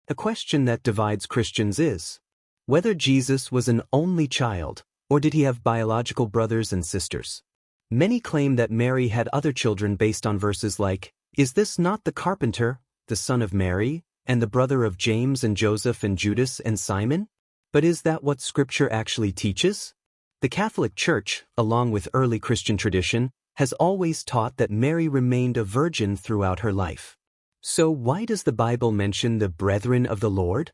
A question that divides Christians is whether Jesus was an only child, or did he have biological brothers and sisters? Many claim that Mary had other children based on verses like, "Is this not the carpenter, the son of Mary, and the brother of James and Joseph and Judas and Simon?" But is that what Scripture actually teaches? The Catholic Church, along with early Christian tradition, has always taught that Mary remained a virgin throughout her life. So why does the Bible mention the brethren of the Lord?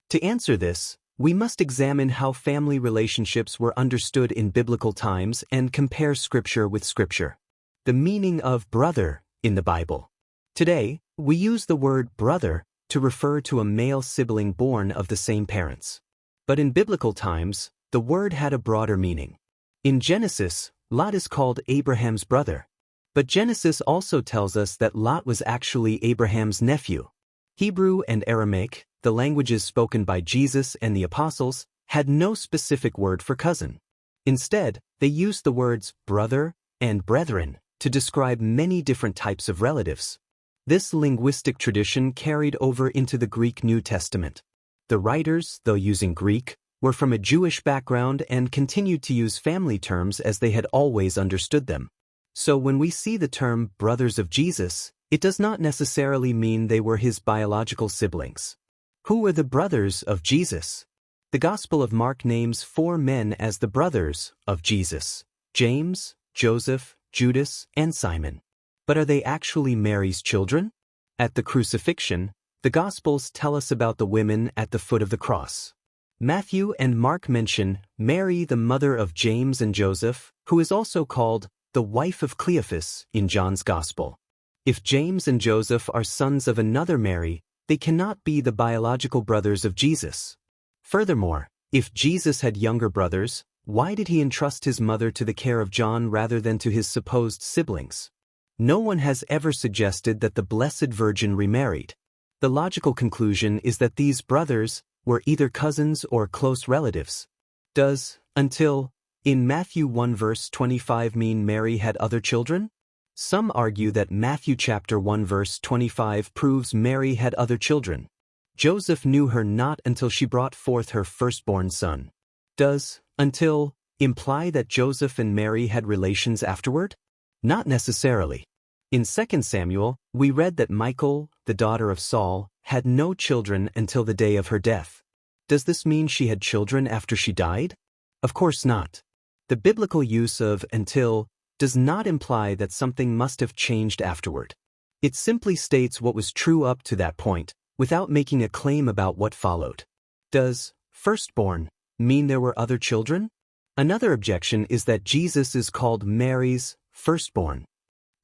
To answer this, we must examine how family relationships were understood in biblical times and compare Scripture with Scripture. The meaning of brother in the Bible. Today, we use the word brother to refer to a male sibling born of the same parents. But in biblical times, the word had a broader meaning. In Genesis, Lot is called Abraham's brother. But Genesis also tells us that Lot was actually Abraham's nephew. Hebrew and Aramaic, the languages spoken by Jesus and the apostles, had no specific word for cousin. Instead, they used the words brother and brethren to describe many different types of relatives. This linguistic tradition carried over into the Greek New Testament. The writers, though using Greek, were from a Jewish background and continued to use family terms as they had always understood them. So when we see the term brothers of Jesus, it does not necessarily mean they were his biological siblings. Who were the brothers of Jesus? The Gospel of Mark names 4 men as the brothers of Jesus: James, Joseph, Judas, and Simon. But are they actually Mary's children? At the crucifixion, the Gospels tell us about the women at the foot of the cross. Matthew and Mark mention Mary, the mother of James and Joseph, who is also called the wife of Cleophas in John's Gospel. If James and Joseph are sons of another Mary, they cannot be the biological brothers of Jesus. Furthermore, if Jesus had younger brothers, why did he entrust his mother to the care of John rather than to his supposed siblings? No one has ever suggested that the Blessed Virgin remarried. The logical conclusion is that these brothers were either cousins or close relatives. Does until in Matthew 1 verse 25 mean Mary had other children? Some argue that Matthew chapter 1 verse 25 proves Mary had other children. Joseph knew her not until she brought forth her firstborn son. Does until imply that Joseph and Mary had relations afterward? Not necessarily. In 2 Samuel, we read that Michal, the daughter of Saul, had no children until the day of her death. Does this mean she had children after she died? Of course not. The biblical use of until does not imply that something must have changed afterward. It simply states what was true up to that point, without making a claim about what followed. Does firstborn mean there were other children? Another objection is that Jesus is called Mary's firstborn.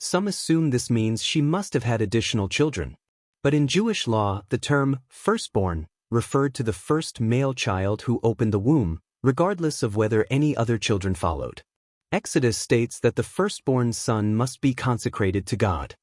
Some assume this means she must have had additional children. But in Jewish law, the term firstborn referred to the first male child who opened the womb, regardless of whether any other children followed. Exodus states that the firstborn son must be consecrated to God.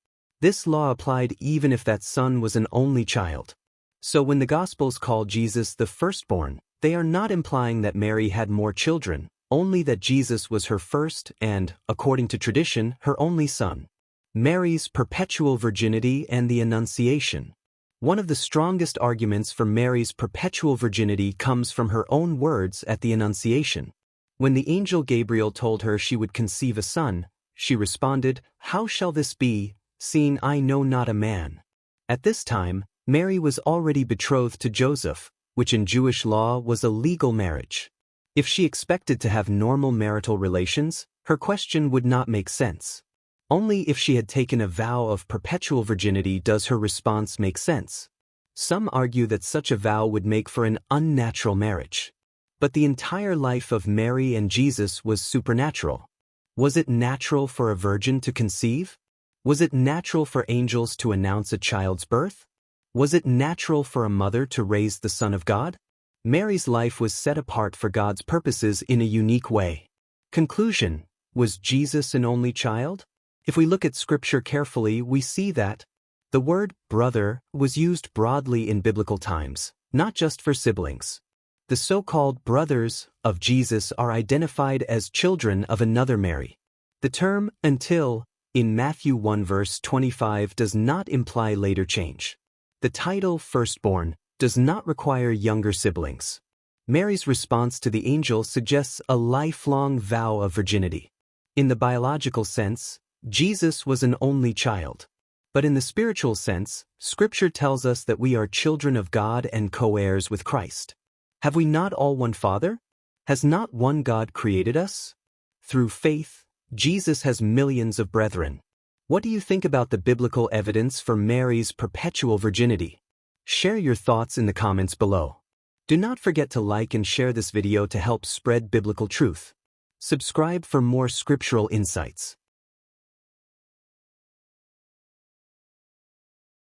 This law applied even if that son was an only child. So when the Gospels call Jesus the firstborn, they are not implying that Mary had more children, only that Jesus was her first and, according to tradition, her only son. Mary's perpetual virginity and the Annunciation. One of the strongest arguments for Mary's perpetual virginity comes from her own words at the Annunciation. When the angel Gabriel told her she would conceive a son, she responded, "How shall this be, seeing I know not a man?" At this time, Mary was already betrothed to Joseph, which in Jewish law was a legal marriage. If she expected to have normal marital relations, her question would not make sense. Only if she had taken a vow of perpetual virginity does her response make sense. Some argue that such a vow would make for an unnatural marriage. But the entire life of Mary and Jesus was supernatural. Was it natural for a virgin to conceive? Was it natural for angels to announce a child's birth? Was it natural for a mother to raise the Son of God? Mary's life was set apart for God's purposes in a unique way. Conclusion: was Jesus an only child? If we look at Scripture carefully, we see that the word brother was used broadly in biblical times, not just for siblings. The so-called brothers of Jesus are identified as children of another Mary. The term until in Matthew 1 verse 25 does not imply later change. The title firstborn does not require younger siblings. Mary's response to the angel suggests a lifelong vow of virginity. In the biological sense, Jesus was an only child. But in the spiritual sense, Scripture tells us that we are children of God and co-heirs with Christ. Have we not all one Father? Has not one God created us? Through faith, Jesus has millions of brethren. What do you think about the biblical evidence for Mary's perpetual virginity? Share your thoughts in the comments below. Do not forget to like and share this video to help spread biblical truth. Subscribe for more scriptural insights.